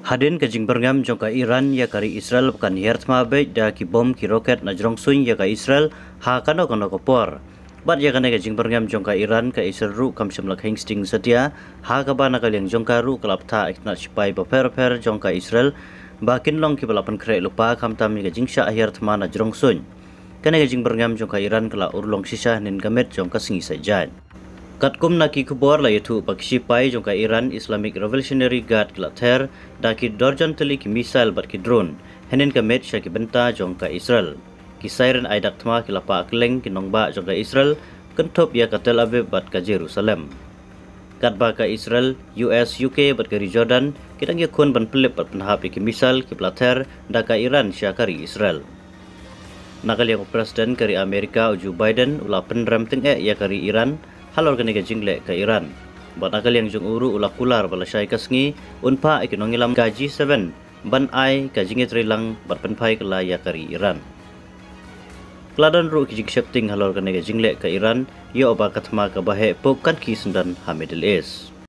Hadin kajing berngam jongka Iran ya kari Israel bukan hiertma baik da ki bom ki roket na jrong sun ya ka Israel ha kano kano kopor. Bat ya kana kajing berngam jongka Iran ka Israel ru kam semlak hengsting setia ha ka bana kaliang jongka ru kelap ta iknat sipai per jongka Israel bakin long ki balapan kre lupa kam tami kajing sya hiertma na jrong sun. Kana kajing berngam jongka Iran kala urlong sisa nin gamet jongka singi sajan. Katkum naki kubor la yaitu paksipai jongka Iran Islamic Revolutionary Guard Klater daki dorjan teli ki misal bat ki drone henin kamet sya ki benta jongka Israel ki siren aidak tma ki lapa akleng ki nongba jongka Israel kentop ya ka Tel Aviv bat ka Jerusalem katba ka Israel US UK bat ka Jordan kidang yakun ban pelip bat penhap ki misal ki plater daka Iran sya kari Israel nakal yang presiden kari Amerika Joe Biden ula penram tengek ya kari Iran halor kani ka jingle ka Iran. Bat akal yang jung uru ulah kular bala syai kasngi unpa ikinongilam ka G7 ban ai ka jinge trilang bat penpai kala ya kari Iran. Keladan ru ki jing halor kani ka jingle ka Iran yo oba katma ka bahe pokan ki sendan ha Middle East.